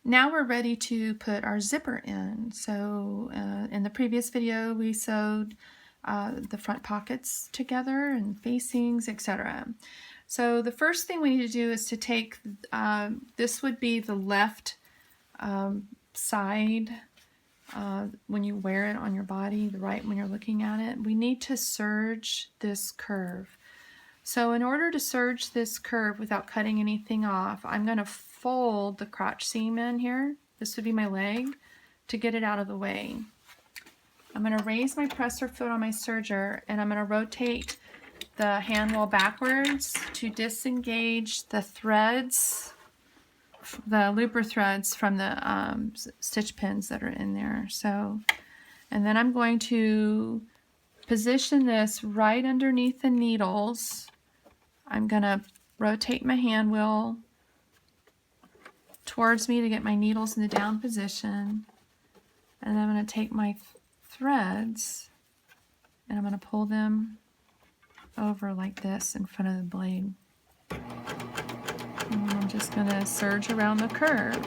Now we're ready to put our zipper in. So in the previous video we sewed the front pockets together and facings, etc. So the first thing we need to do is to take, this would be the left side when you wear it on your body, the right when you're looking at it. We need to serge this curve. So in order to serge this curve without cutting anything off, I'm going to fold the crotch seam in here. This would be my leg, to get it out of the way. I'm going to raise my presser foot on my serger, and I'm going to rotate the hand wheel backwards to disengage the threads, the looper threads from the stitch pins that are in there. So, and then I'm going to position this right underneath the needles. I'm going to rotate my hand wheel towards me to get my needles in the down position. And I'm going to take my threads and I'm going to pull them over like this in front of the blade. And I'm just going to serge around the curve.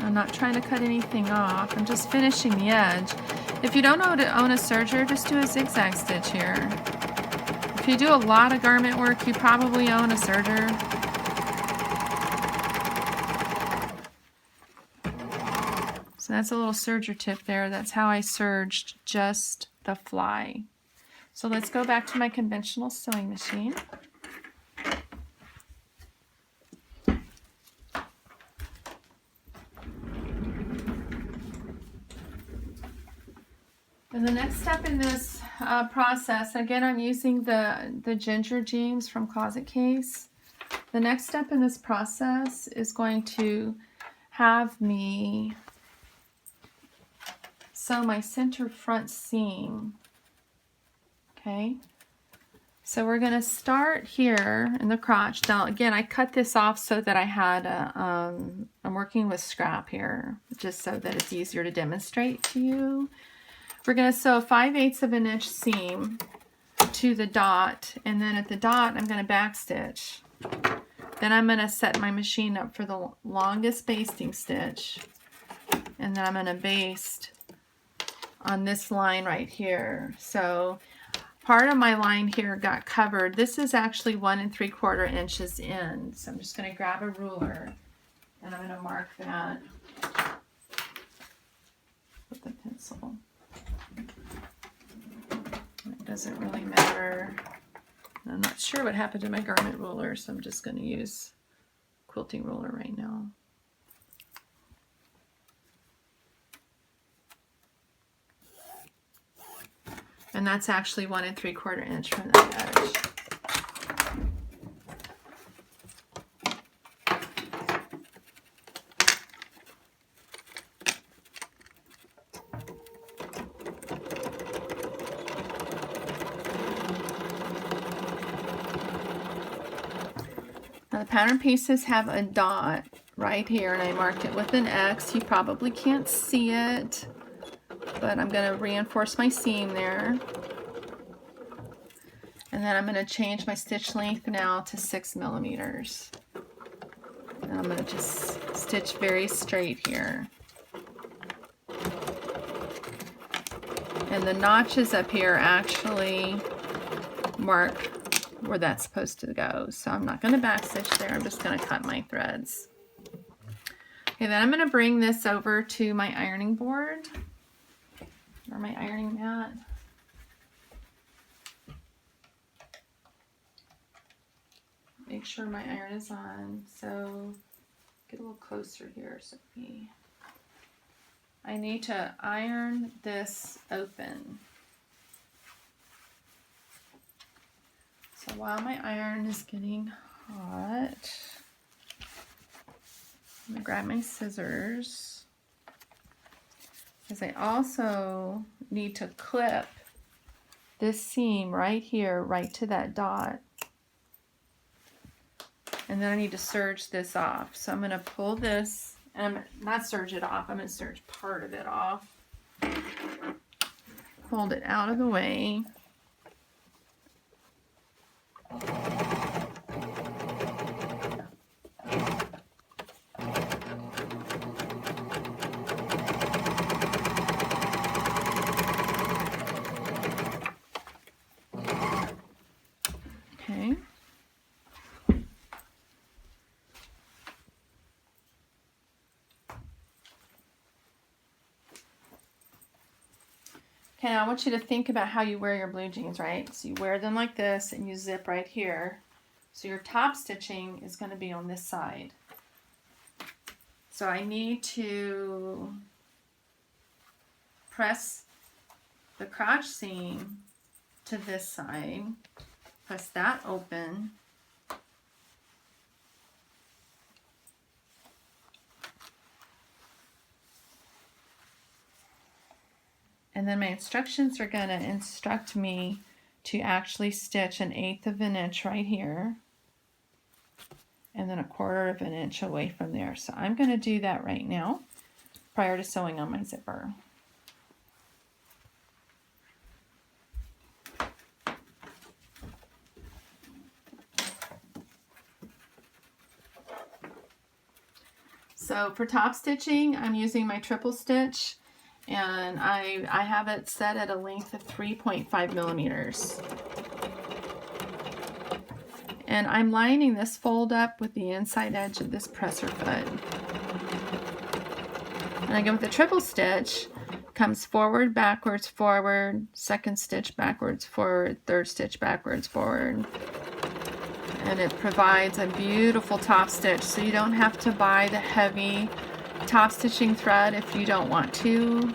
I'm not trying to cut anything off. I'm just finishing the edge. If you don't know how to own a serger, just do a zigzag stitch here. If you do a lot of garment work, you probably own a serger. So that's a little serger tip there. That's how I serged just the fly. So let's go back to my conventional sewing machine. And the next step in this process, again, I'm using the ginger jeans from Closet Case. The next step in this process is going to have me sew my center front seam. Okay, so we're going to start here in the crotch. Now, again, I cut this off so that I had I'm working with scrap here, just so that it's easier to demonstrate to you. We're going to sew 5/8 of an inch seam to the dot, and then at the dot I'm going to backstitch. Then I'm going to set my machine up for the longest basting stitch, and then I'm going to baste on this line right here. So part of my line here got covered. This is actually 1 3/4 inches in, so I'm just going to grab a ruler and I'm going to mark that with the pencil. It doesn't really matter. I'm not sure what happened to my garment ruler, so I'm just going to use quilting ruler right now. And that's actually 1 3/4 inch from that edge. Now the pattern pieces have a dot right here, and I marked it with an X. You probably can't see it, but I'm going to reinforce my seam there. And then I'm going to change my stitch length now to 6 millimeters. And I'm going to just stitch very straight here. And the notches up here actually mark where that's supposed to go. So I'm not going to backstitch there. I'm just going to cut my threads. Okay, then I'm going to bring this over to my ironing board or my ironing mat. Make sure my iron is on. So get a little closer here, Sophie. I need to iron this open. So while my iron is getting hot, I'm going to grab my scissors, because I also need to clip this seam right here, right to that dot. And then I need to serge this off. So I'm going to pull this, and I'm not serge it off, I'm going to serge part of it off. Hold it out of the way. Okay, now I want you to think about how you wear your blue jeans, right? So you wear them like this and you zip right here. So your top stitching is going to be on this side. So I need to press the crotch seam to this side, press that open, and then my instructions are going to instruct me to actually stitch 1/8 of an inch right here and then 1/4 of an inch away from there. So I'm going to do that right now prior to sewing on my zipper. So for top stitching, I'm using my triple stitch, and I have it set at a length of 3.5 millimeters. And I'm lining this fold up with the inside edge of this presser foot. And again with the triple stitch, comes forward, backwards, forward, second stitch backwards, forward, third stitch backwards, forward. And it provides a beautiful top stitch, so you don't have to buy the heavy top stitching thread if you don't want to.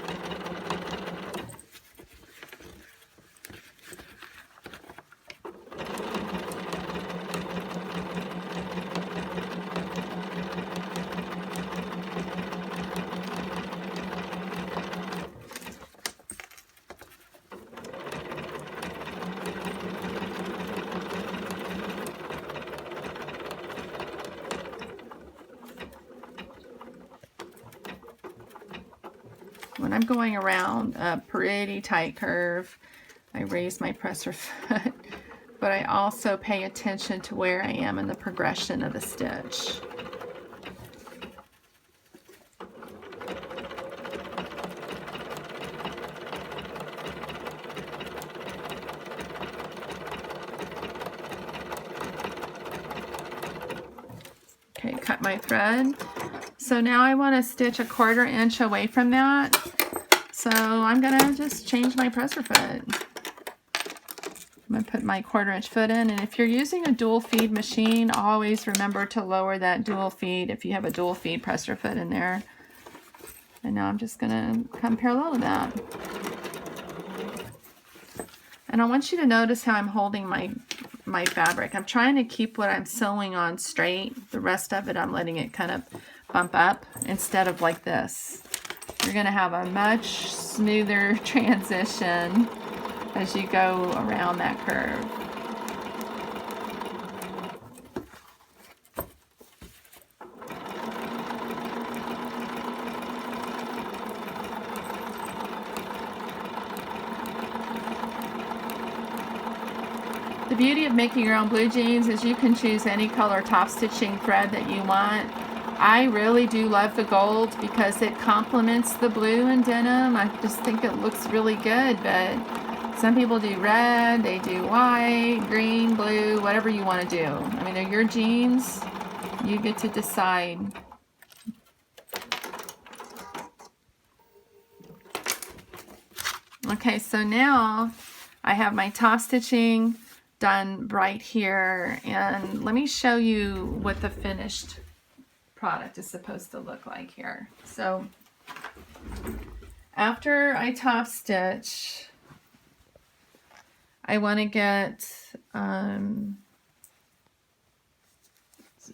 When I'm going around a pretty tight curve, I raise my presser foot, but I also pay attention to where I am in the progression of the stitch. Okay, cut my thread. So now I want to stitch 1/4 inch away from that. So I'm going to just change my presser foot. I'm going to put my 1/4 inch foot in, and if you're using a dual feed machine, always remember to lower that dual feed if you have a dual feed presser foot in there. And now I'm just going to come parallel to that. And I want you to notice how I'm holding my fabric. I'm trying to keep what I'm sewing on straight. The rest of it I'm letting it kind of bump up instead of like this. You're going to have a much smoother transition as you go around that curve. The beauty of making your own blue jeans is you can choose any color top stitching thread that you want. I really do love the gold because it complements the blue and denim. I just think it looks really good, but some people do red, they do white, green, blue, whatever you want to do. I mean, they're your jeans. You get to decide. Okay, so now I have my top stitching done right here, and let me show you what the finished product is supposed to look like here. So after I top stitch, I want to get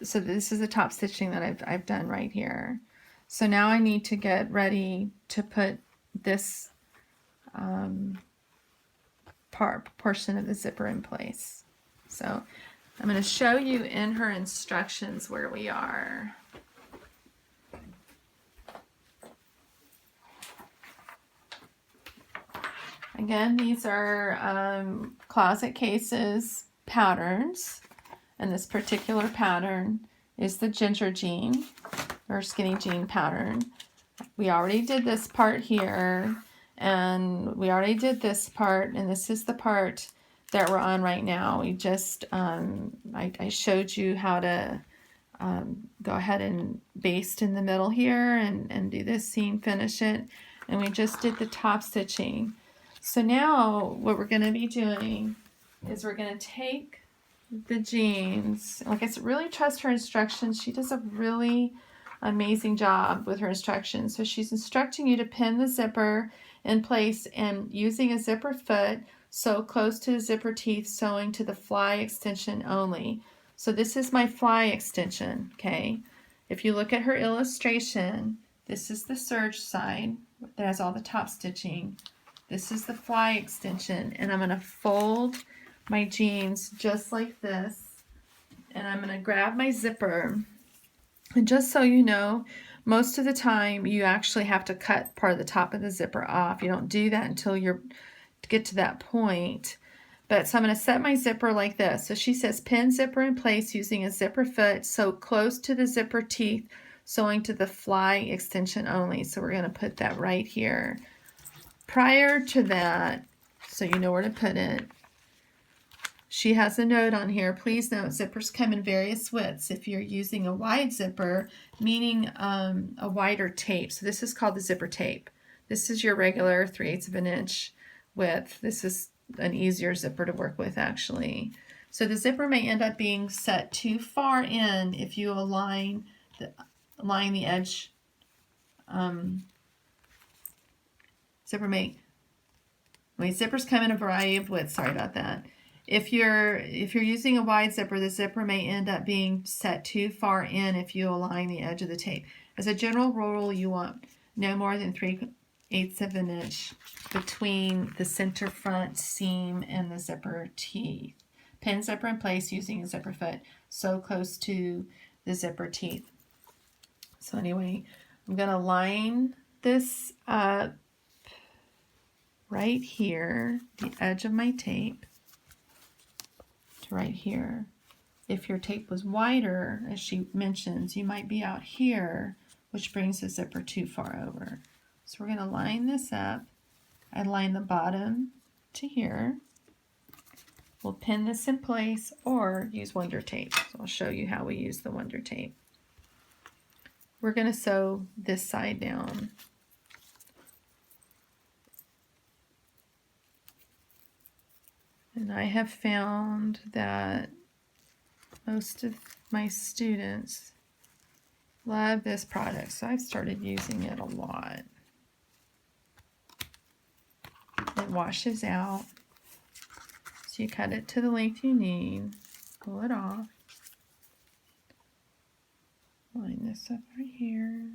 so this is the top stitching that I've done right here. So now I need to get ready to put this portion of the zipper in place. So I'm going to show you in her instructions where we are. Again, these are closet cases patterns, and this particular pattern is the ginger jean or skinny jean pattern. We already did this part here, and we already did this part, and this is the part that we're on right now. We just I showed you how to go ahead and baste in the middle here and do this seam, finish it, and we just did the top stitching. So now what we're going to be doing is we're going to take the jeans. Like I said, really trust her instructions. She does a really amazing job with her instructions. So she's instructing you to pin the zipper in place and using a zipper foot, sew close to the zipper teeth, sewing to the fly extension only. So this is my fly extension, okay? If you look at her illustration, this is the serge side that has all the top stitching. This is the fly extension, and I'm going to fold my jeans just like this, and I'm going to grab my zipper. And just so you know, most of the time you actually have to cut part of the top of the zipper off. You don't do that until you get to that point. But so I'm going to set my zipper like this. So she says pin zipper in place using a zipper foot, sew close to the zipper teeth, sewing to the fly extension only. So we're going to put that right here. Prior to that, so you know where to put it, she has a note on here. Please note, zippers come in various widths. If you're using a wide zipper, meaning a wider tape. So this is called the zipper tape. This is your regular 3/8 of an inch width. This is an easier zipper to work with, actually. So the zipper may end up being set too far in if you align the edge. Zippers come in a variety of widths. Sorry about that. If you're using a wide zipper, the zipper may end up being set too far in if you align the edge of the tape. As a general rule, you want no more than 3/8 of an inch between the center front seam and the zipper teeth. Pin zipper in place using a zipper foot, sew close to the zipper teeth. So anyway, I'm going to line this up right here, the edge of my tape, to right here. If your tape was wider, as she mentions, you might be out here, which brings the zipper too far over. So we're going to line this up. I line the bottom to here. We'll pin this in place or use Wonder Tape. So I'll show you how we use the Wonder Tape. We're going to sew this side down. And I have found that most of my students love this product, so I've started using it a lot. It washes out. So you cut it to the length you need, pull it off. Line this up right here.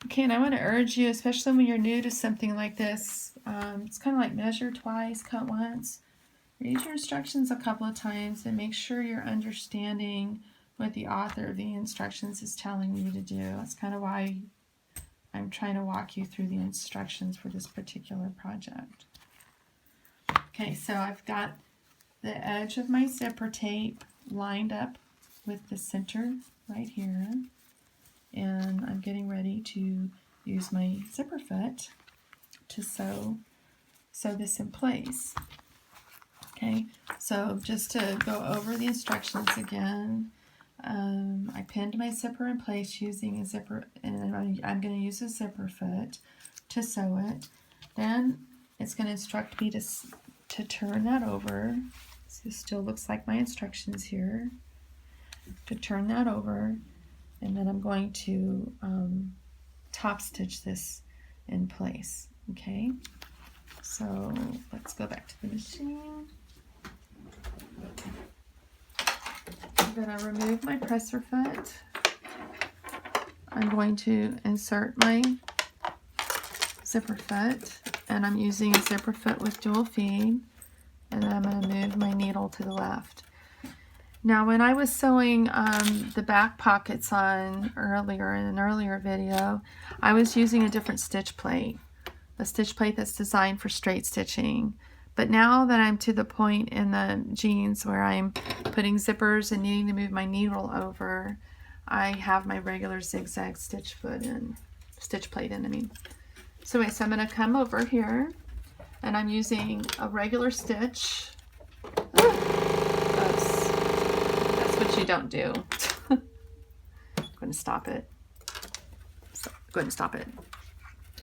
Okay, and I want to urge you, especially when you're new to something like this, it's kind of like measure twice, cut once. Read your instructions a couple of times and make sure you're understanding what the author of the instructions is telling you to do. That's kind of why I'm trying to walk you through the instructions for this particular project. Okay, so I've got the edge of my zipper tape lined up with the center right here, and I'm getting ready to use my zipper foot to sew this in place. Okay, so just to go over the instructions again, I pinned my zipper in place using a zipper, and I'm going to use a zipper foot to sew it. Then it's going to instruct me to turn that over. So this still looks like my instructions here. To turn that over, and then I'm going to top stitch this in place. Okay, so let's go back to the machine. I'm going to remove my presser foot. I'm going to insert my zipper foot, and I'm using a zipper foot with dual feed, and then I'm going to move my needle to the left. Now, when I was sewing the back pockets on earlier in an earlier video, I was using a different stitch plate, a stitch plate that's designed for straight stitching. But now that I'm to the point in the jeans where I'm putting zippers and needing to move my needle over, I have my regular zigzag stitch plate in. So anyway, so I'm going to come over here, and I'm using a regular stitch. That's what you don't do. I'm going to stop it. So, go ahead and stop it.